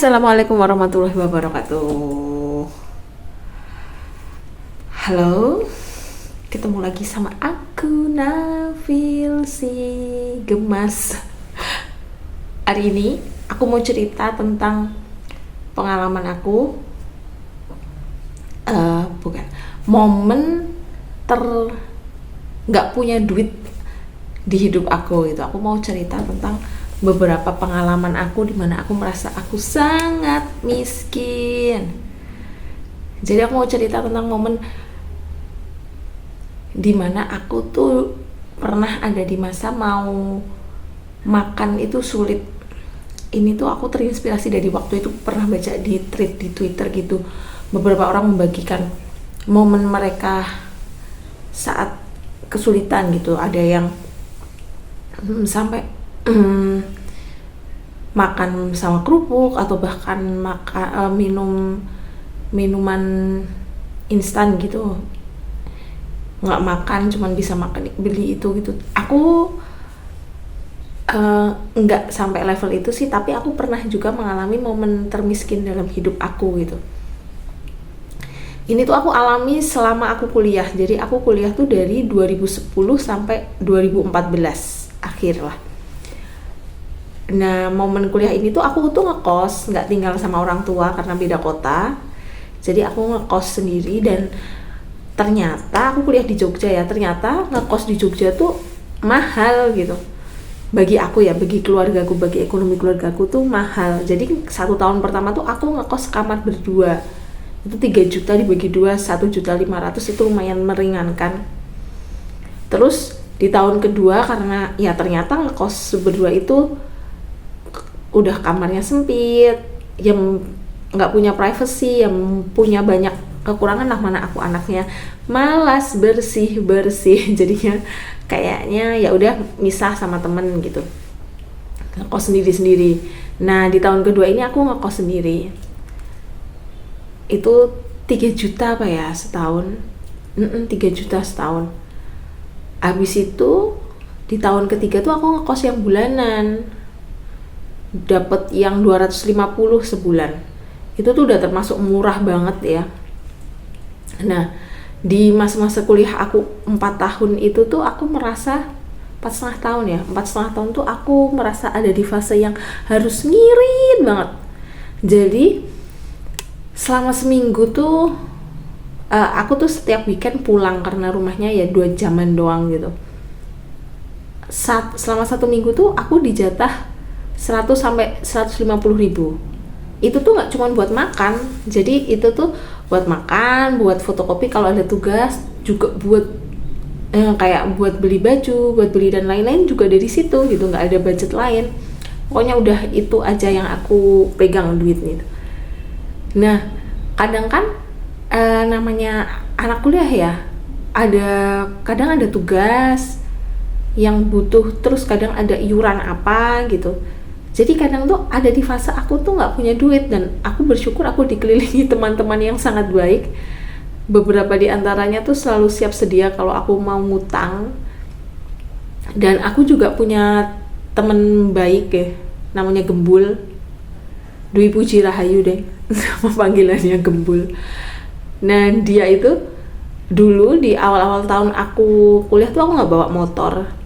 Assalamualaikum warahmatullahi wabarakatuh. Halo, ketemu lagi sama aku Nafil si Gemas. Hari ini aku mau cerita tentang pengalaman aku, bukan momen nggak punya duit di hidup aku gitu. Aku mau cerita tentang beberapa pengalaman aku di mana aku merasa aku sangat miskin. Jadi aku mau cerita tentang momen di mana aku tuh pernah ada di masa mau makan itu sulit. Ini tuh aku terinspirasi dari waktu itu pernah baca di thread di Twitter gitu. Beberapa orang membagikan momen mereka saat kesulitan gitu. Ada yang sampai makan sama kerupuk atau bahkan minum minuman instan gitu, nggak makan, cuman bisa makan beli itu gitu. Aku nggak sampai level itu sih, tapi aku pernah juga mengalami momen termiskin dalam hidup aku gitu. Ini tuh aku alami selama aku kuliah. Jadi aku kuliah tuh dari 2010 sampai 2014 akhir lah. Nah, momen kuliah ini tuh aku tuh ngekos, nggak tinggal sama orang tua karena beda kota. Jadi aku ngekos sendiri, dan ternyata aku kuliah di Jogja ya. Ternyata ngekos di Jogja tuh mahal gitu. Bagi aku ya, bagi keluargaku, bagi ekonomi keluargaku tuh mahal. Jadi 1 tahun pertama tuh aku ngekos kamar berdua. Itu 3 juta dibagi 2, 1.500.000, itu lumayan meringankan. Terus di tahun kedua, karena ya ternyata ngekos berdua itu udah kamarnya sempit, yang nggak punya privacy, yang punya banyak kekurangan lah. Mana aku anaknya malas bersih jadinya kayaknya ya udah misah sama temen gitu, ngekos sendiri. Nah, di tahun kedua ini aku ngekos sendiri. Itu 3 juta apa ya setahun, 3 juta setahun. Habis itu di tahun ketiga tuh aku ngekos yang bulanan, dapat yang 250 sebulan. Itu tuh udah termasuk murah banget ya. Nah, di masa-masa kuliah aku 4 tahun itu tuh aku merasa 4,5 tahun tuh aku merasa ada di fase yang harus ngirit banget. Jadi selama seminggu tuh aku tuh setiap weekend pulang karena rumahnya ya 2 jaman doang gitu. Selama 1 minggu tuh aku dijatah 100 sampai 150 ribu. Itu tuh nggak cuma buat makan, jadi itu tuh buat makan, buat fotokopi kalau ada tugas, juga buat kayak buat beli baju, buat beli dan lain-lain juga dari situ gitu. Nggak ada budget lain, pokoknya udah itu aja yang aku pegang duitnya. Nah, kadang kan namanya anak kuliah ya, kadang ada tugas yang butuh, terus kadang ada iuran apa gitu. Jadi kadang tuh ada di fase aku tuh nggak punya duit, dan aku bersyukur aku dikelilingi teman-teman yang sangat baik. Beberapa di antaranya tuh selalu siap sedia kalau aku mau ngutang. Dan aku juga punya teman baik ya, namanya Gembul, Dwi Puji Rahayu deh, sama panggilannya Gembul. Nah, dia itu dulu di awal-awal tahun aku kuliah tuh aku nggak bawa motor.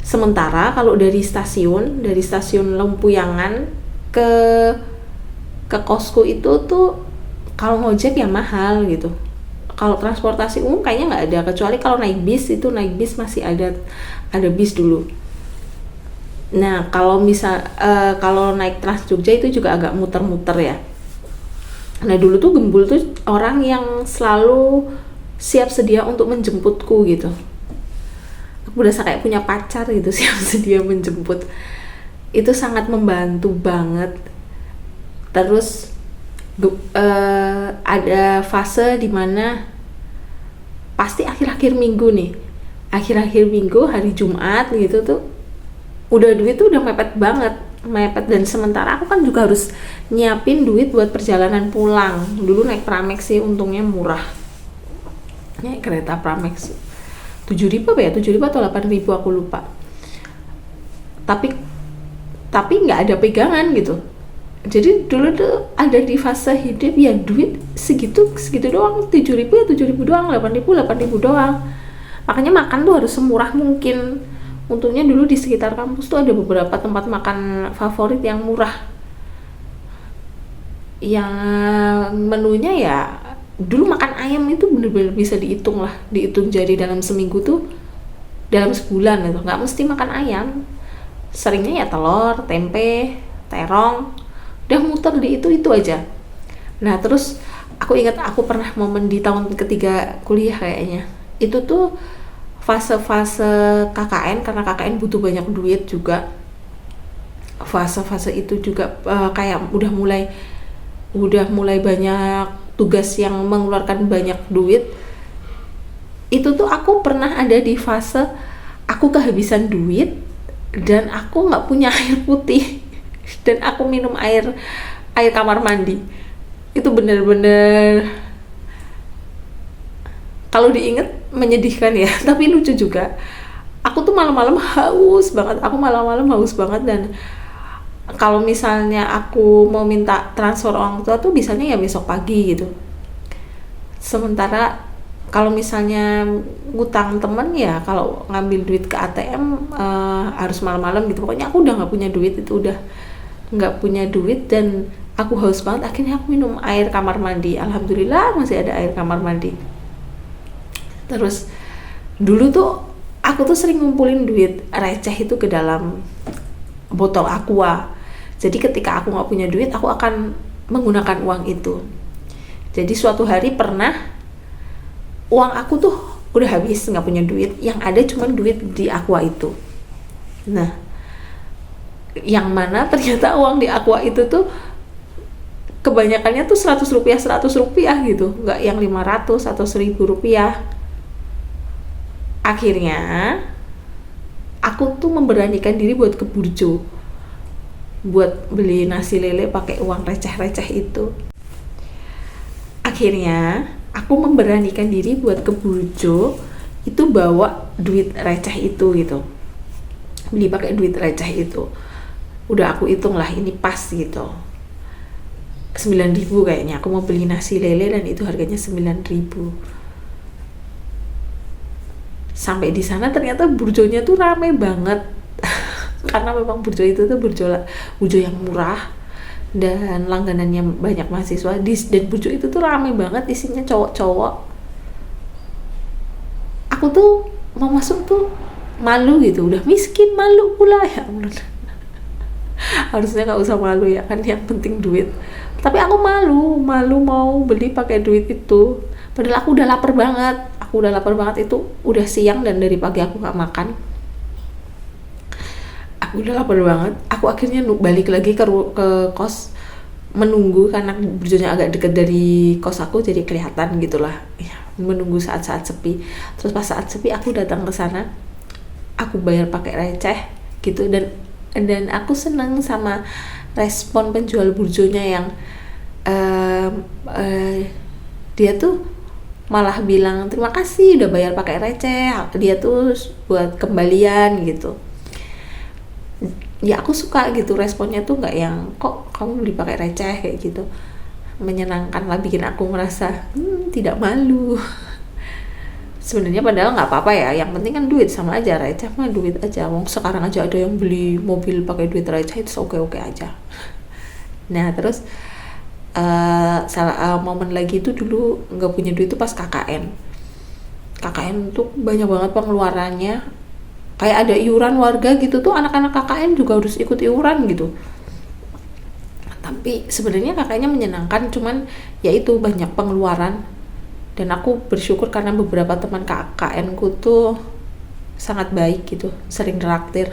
Sementara kalau dari stasiun Lempuyangan ke kosku itu tuh kalau ngojek ya mahal gitu. Kalau transportasi umum kayaknya nggak ada, kecuali kalau naik bis masih ada bis dulu. Nah, kalau kalau naik Trans Jogja itu juga agak muter-muter ya. Nah, dulu tuh Gembul tuh orang yang selalu siap sedia untuk menjemputku gitu. Aku berasa kayak punya pacar gitu, siap sedia menjemput. Itu sangat membantu banget. Terus ada fase dimana pasti akhir-akhir minggu hari Jumat gitu tuh udah duit tuh udah mepet banget, dan sementara aku kan juga harus nyiapin duit buat perjalanan pulang. Dulu naik Pramex sih, untungnya murah, naik kereta Pramex 7.000 apa ya, 7.000 atau 8.000 aku lupa. Tapi nggak ada pegangan gitu. Jadi dulu tuh ada di fase hidup ya duit segitu doang, 7.000 ya 7.000 doang, 8.000 doang. Makanya makan tuh harus semurah mungkin. Untungnya dulu di sekitar kampus tuh ada beberapa tempat makan favorit yang murah, yang menunya ya dulu makan ayam itu bener-bener bisa dihitung jari dalam seminggu tuh, dalam sebulan itu nggak mesti makan ayam, seringnya ya telur, tempe, terong, udah muter di itu aja. Nah terus aku ingat aku pernah momen di tahun ketiga kuliah kayaknya, itu tuh fase-fase KKN, karena KKN butuh banyak duit juga. Fase-fase itu juga kayak udah mulai banyak tugas yang mengeluarkan banyak duit. Itu tuh aku pernah ada di fase aku kehabisan duit dan aku nggak punya air putih dan aku minum air kamar mandi. Itu bener-bener kalau diinget menyedihkan ya, tapi lucu juga. Aku tuh malam-malam haus banget, dan kalau misalnya aku mau minta transfer orang tua tuh bisanya ya besok pagi gitu. Sementara kalau misalnya ngutang temen ya, kalau ngambil duit ke ATM harus malam-malam gitu. Pokoknya aku udah nggak punya duit, itu udah nggak punya duit dan aku haus banget. Akhirnya aku minum air kamar mandi. Alhamdulillah masih ada air kamar mandi. Terus dulu tuh aku tuh sering ngumpulin duit receh itu ke dalam botol aqua. Jadi ketika aku nggak punya duit, aku akan menggunakan uang itu. Jadi suatu hari pernah uang aku tuh udah habis, nggak punya duit, yang ada cuman duit di aqua itu. Nah, yang mana ternyata uang di aqua itu tuh kebanyakannya tuh 100 rupiah gitu, nggak yang 500 atau 1.000 rupiah. Akhirnya aku tuh memberanikan diri buat ke burjo, buat beli nasi lele pakai uang receh-receh itu. Akhirnya aku memberanikan diri buat ke burjo itu bawa duit receh itu gitu, beli pakai duit receh itu. Udah aku hitung lah ini pas gitu, 9.000 kayaknya aku mau beli nasi lele dan itu harganya 9.000. Sampai di sana ternyata burjonya tuh rame banget karena memang burjo itu tuh burjo yang murah dan langganannya banyak mahasiswa. Dan burjo itu tuh rame banget, isinya cowok-cowok. Aku tuh mau masuk tuh malu gitu, udah miskin malu pula ya. Harusnya nggak usah malu ya kan, yang penting duit. Tapi aku malu mau beli pakai duit itu, padahal aku udah lapar banget. Itu udah siang dan dari pagi aku nggak makan. Aku udah lapar banget. Aku akhirnya balik lagi ke kos, menunggu karena burjonya agak deket dari kos aku, jadi kelihatan gitulah ya, menunggu saat-saat sepi. Terus pas saat sepi aku datang ke sana, aku bayar pakai receh gitu, dan aku senang sama respon penjual burjonya yang dia tuh malah bilang terima kasih udah bayar pakai receh, dia tuh buat kembalian gitu. Ya aku suka gitu responnya tuh, nggak yang kok kamu beli pakai receh kayak gitu. Menyenangkan lah, bikin aku merasa tidak malu. Sebenarnya padahal nggak apa-apa ya, yang penting kan duit, sama aja receh mah duit aja. Wong sekarang aja ada yang beli mobil pakai duit receh, itu oke aja. Nah terus momen lagi itu dulu nggak punya duit itu pas KKN tuh banyak banget pengeluarannya, kayak ada iuran warga gitu tuh, anak-anak KKN juga harus ikut iuran gitu. Tapi sebenarnya KKN-nya menyenangkan, cuman ya itu banyak pengeluaran. Dan aku bersyukur karena beberapa teman KKN ku tuh sangat baik gitu, sering traktir.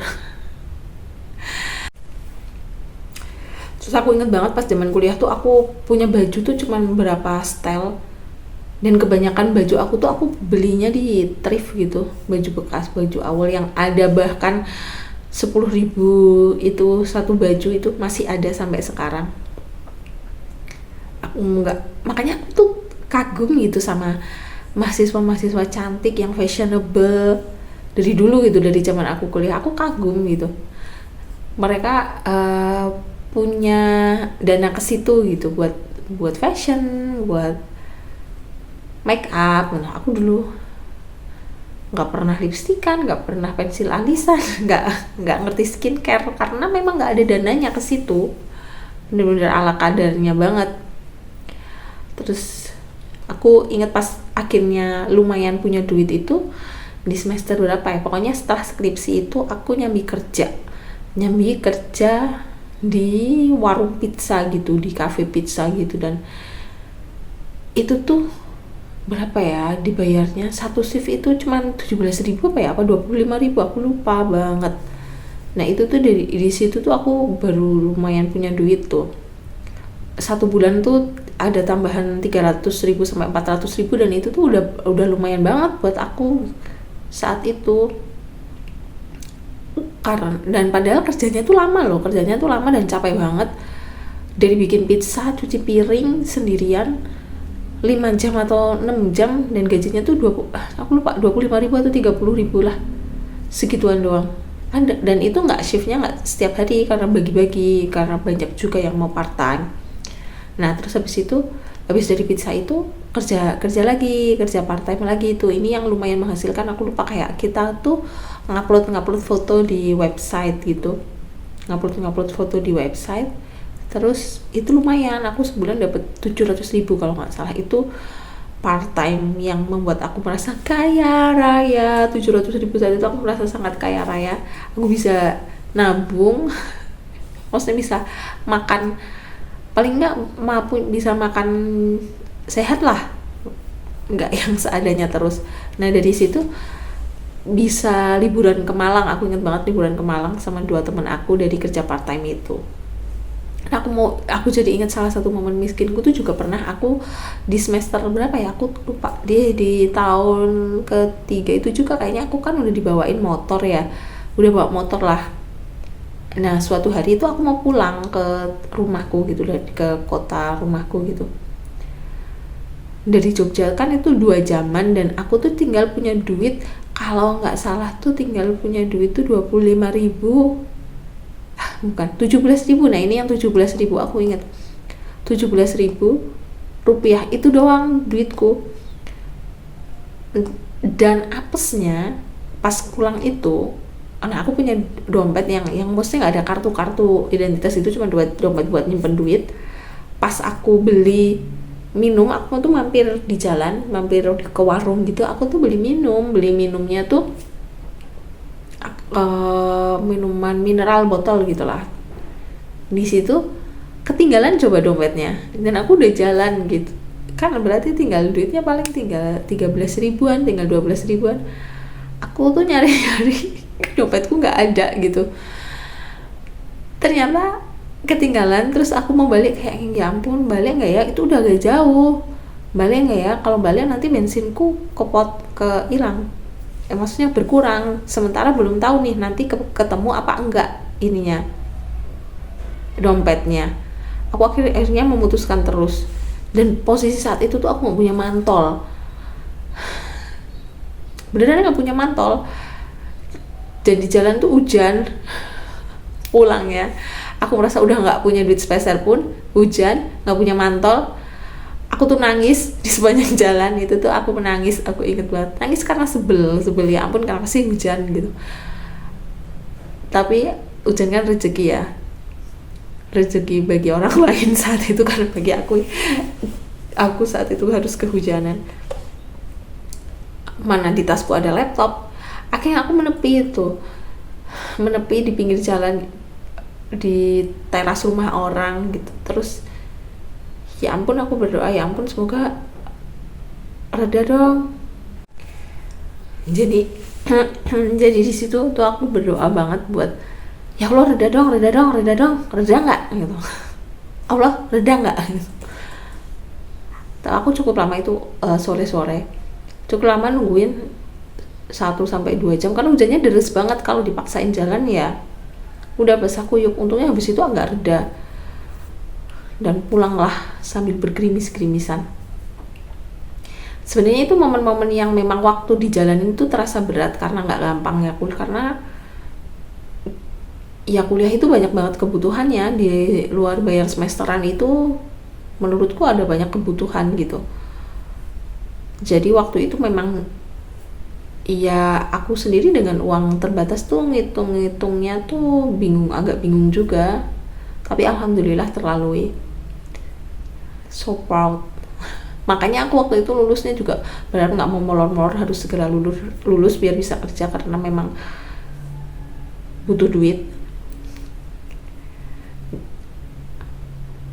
Terus aku inget banget pas zaman kuliah tuh aku punya baju tuh cuman berapa style, dan kebanyakan baju aku tuh aku belinya di thrift gitu, baju bekas, baju awal yang ada bahkan 10.000 itu satu baju, itu masih ada sampai sekarang. Makanya aku tuh kagum gitu sama mahasiswa cantik yang fashionable dari dulu gitu, dari zaman aku kuliah aku kagum gitu. Mereka punya dana ke situ gitu buat buat fashion, buat make up. Nah, aku dulu nggak pernah lipstikan, nggak pernah pensil alisan, nggak ngerti skincare karena memang nggak ada dananya ke situ, bener-bener ala kadarnya banget. Terus aku ingat pas akhirnya lumayan punya duit itu di semester berapa ya, pokoknya setelah skripsi itu aku nyambi kerja di warung pizza gitu, di cafe pizza gitu. Dan itu tuh berapa ya dibayarnya, satu shift itu cuman 17.000 apa ya, apa 25.000, aku lupa banget. Nah itu tuh di situ tuh aku baru lumayan punya duit tuh. Satu bulan tuh ada tambahan 300.000 sampai 400.000, dan itu tuh udah lumayan banget buat aku saat itu. Karena dan padahal kerjanya tuh lama dan capek banget, dari bikin pizza, cuci piring sendirian 5 jam atau 6 jam, dan gajinya tuh 25.000 atau 30.000 lah, segituan doang. Dan itu nggak shiftnya nggak setiap hari karena bagi-bagi, karena banyak juga yang mau part time. Nah terus habis dari pizza itu kerja part time lagi. Itu ini yang lumayan menghasilkan, aku lupa, kayak kita tuh ngupload foto di website gitu, ngupload foto di website. Terus itu lumayan, aku sebulan dapat 700.000 kalau nggak salah. Itu part time yang membuat aku merasa kaya raya. 700.000 saat itu aku merasa sangat kaya raya. Aku bisa nabung maksudnya bisa makan, paling nggak bisa makan sehat lah, nggak yang seadanya terus. Nah dari situ bisa liburan ke Malang. Aku ingat banget liburan ke Malang sama 2 teman aku dari kerja part time itu. Nah, aku jadi ingat salah satu momen miskinku tuh juga pernah aku di semester berapa ya, aku lupa, di tahun ketiga itu juga kayaknya aku kan udah dibawain motor ya, udah bawa motor lah. Nah suatu hari itu aku mau pulang ke rumahku gitu, ke kota rumahku gitu, dari Jogja kan itu 2 jaman, dan aku tuh tinggal punya duit, kalau nggak salah tuh tinggal punya duit tuh 25.000, bukan 17.000. Nah ini yang 17.000 aku ingat, 17.000 rupiah itu doang duitku. Dan apesnya pas pulang itu, nah aku punya dompet yang maksudnya nggak ada kartu identitas, itu cuma dompet buat nyimpen duit. Pas aku beli minum, aku tuh mampir di jalan, mampir ke warung gitu, aku tuh beli minumnya tuh minuman mineral botol gitulah. Di situ ketinggalan coba dompetnya, dan aku udah jalan gitu kan, berarti tinggal duitnya paling tinggal 13.000-an, tinggal 12.000-an. Aku tuh nyari dompetku nggak ada gitu, ternyata ketinggalan. Terus aku mau balik, kayak ya ampun, balik nggak ya, itu udah agak jauh, balik nggak ya, kalau balik nanti bensinku hilang, maksudnya berkurang, sementara belum tahu nih nanti ketemu apa enggak ininya dompetnya. Aku akhirnya memutuskan terus, dan posisi saat itu tuh aku nggak punya mantol, beneran nggak punya mantol. Dan di jalan tuh hujan, pulang ya, aku merasa udah nggak punya duit sepeser pun, hujan, nggak punya mantol. Aku tuh nangis di sepanjang jalan itu tuh, aku menangis, aku inget banget, nangis karena sebel ya ampun, kenapa sih hujan gitu. Tapi hujan kan rezeki bagi orang lain saat itu, karena bagi aku saat itu harus kehujanan. Mana di tasku ada laptop, akhirnya aku menepi di pinggir jalan, di teras rumah orang gitu. Terus ya ampun, aku berdoa, ya ampun semoga reda dong. Jadi jadi di situ tuh aku berdoa banget buat, ya Allah reda dong, reda nggak gitu, Allah reda nggak gitu. Aku cukup lama itu sore cukup lama nungguin 1-2 jam, karena hujannya deres banget, kalau dipaksain jalan ya udah basah kuyup. Untungnya habis itu agak reda, dan pulanglah sambil bergerimis-gerimisan. Sebenarnya itu momen-momen yang memang waktu di jalan itu terasa berat, karena nggak gampang ya, karena ya kuliah itu banyak banget kebutuhannya, di luar bayar semesteran itu menurutku ada banyak kebutuhan gitu. Jadi waktu itu memang ya aku sendiri dengan uang terbatas tuh ngitung-ngitungnya tuh agak bingung juga, tapi alhamdulillah terlalui. So proud. Makanya aku waktu itu lulusnya juga benar nggak mau molor-molor, harus segera lulus biar bisa kerja, karena memang butuh duit.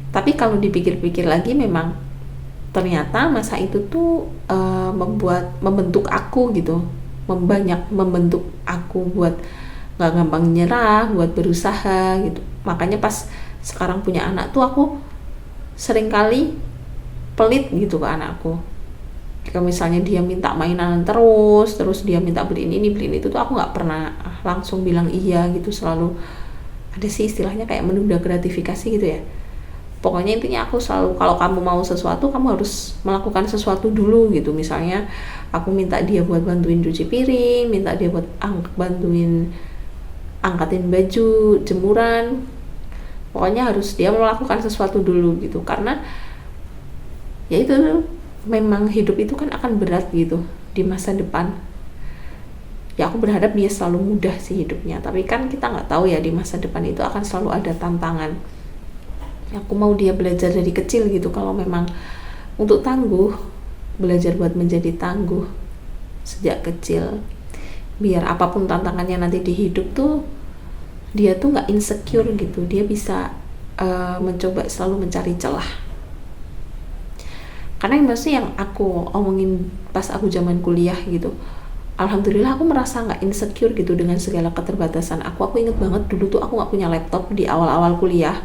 Tapi kalau dipikir-pikir lagi, memang ternyata masa itu tuh membentuk aku gitu, membentuk aku buat nggak gampang nyerah, buat berusaha gitu. Makanya pas sekarang punya anak tuh aku seringkali pelit gitu ke anakku. Kalau misalnya dia minta mainan terus dia minta beliin ini beliin itu tuh aku nggak pernah langsung bilang iya gitu, selalu ada sih istilahnya kayak menunda gratifikasi gitu ya. Pokoknya intinya aku selalu, kalau kamu mau sesuatu kamu harus melakukan sesuatu dulu gitu. Misalnya aku minta dia buat bantuin cuci piring, minta dia buat bantuin angkatin baju, jemuran, pokoknya harus dia melakukan sesuatu dulu gitu. Karena ya itu, memang hidup itu kan akan berat gitu di masa depan. Ya aku berharap dia selalu mudah sih hidupnya, tapi kan kita nggak tahu ya, di masa depan itu akan selalu ada tantangan. Aku mau dia belajar dari kecil gitu, kalau memang untuk tangguh, belajar buat menjadi tangguh sejak kecil, biar apapun tantangannya nanti di hidup tuh dia tuh nggak insecure gitu, dia bisa mencoba selalu mencari celah. Karena yang maksudnya yang aku omongin pas aku zaman kuliah gitu, alhamdulillah aku merasa nggak insecure gitu dengan segala keterbatasan aku inget banget dulu tuh aku nggak punya laptop di awal-awal kuliah,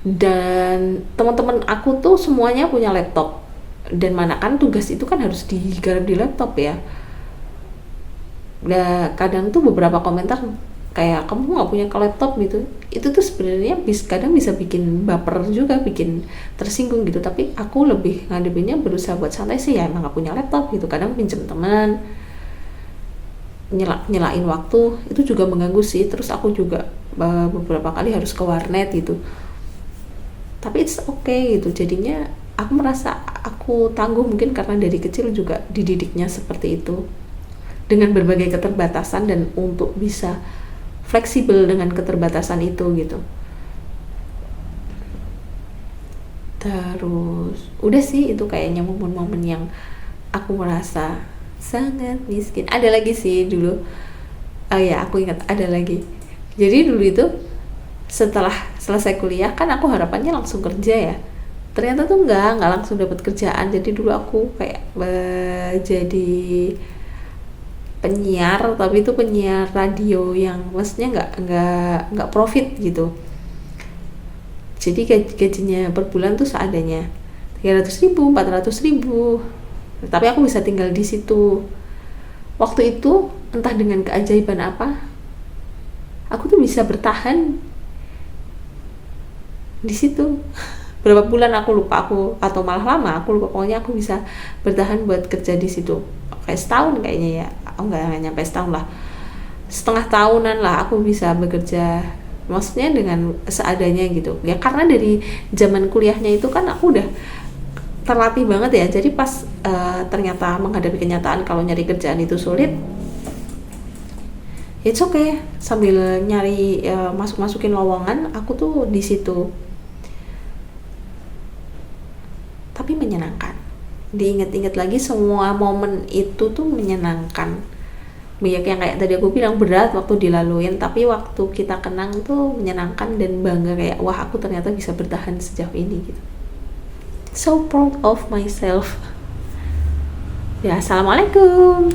dan teman-teman aku tuh semuanya punya laptop, dan mana kan tugas itu kan harus digarap di laptop ya. Dan kadang tuh beberapa komentar kayak kamu nggak punya laptop gitu, itu tuh sebenarnya kadang bisa bikin baper juga, bikin tersinggung gitu. Tapi aku lebih ngadepinnya berusaha buat santai sih, ya emang nggak punya laptop gitu, kadang pinjem teman, nyelain waktu itu juga mengganggu sih. Terus aku juga beberapa kali harus ke warnet gitu, tapi it's okay gitu. Jadinya aku merasa aku tangguh mungkin karena dari kecil juga dididiknya seperti itu, dengan berbagai keterbatasan, dan untuk bisa fleksibel dengan keterbatasan itu gitu. Terus udah sih, itu kayaknya momen-momen yang aku merasa sangat miskin. Ada lagi sih dulu, oh ya aku ingat ada lagi. Jadi dulu itu setelah selesai kuliah kan aku harapannya langsung kerja ya, ternyata tuh nggak langsung dapat kerjaan. Jadi dulu aku kayak jadi penyiar, tapi itu penyiar radio yang maksudnya nggak profit gitu. Jadi gajinya per bulan tuh seadanya 300.000, 400.000, tapi aku bisa tinggal di situ. Waktu itu entah dengan keajaiban apa, aku tuh bisa bertahan di situ berapa bulan aku lupa, atau malah lama aku lupa, pokoknya aku bisa bertahan buat kerja di situ kayak setahun kayaknya ya. Nggak nyampe setahun lah, setengah tahunan lah aku bisa bekerja, maksudnya dengan seadanya gitu ya. Karena dari zaman kuliahnya itu kan aku udah terlatih banget ya. Jadi pas ternyata menghadapi kenyataan kalau nyari kerjaan itu sulit, it's okay, sambil nyari masukin lowongan, aku tuh di situ. Tapi menyenangkan, diingat-ingat lagi semua momen itu tuh menyenangkan. Banyak yang kayak tadi aku bilang berat waktu dilaluin, tapi waktu kita kenang tuh menyenangkan dan bangga, kayak wah aku ternyata bisa bertahan sejauh ini gitu. So proud of myself. Ya, assalamualaikum.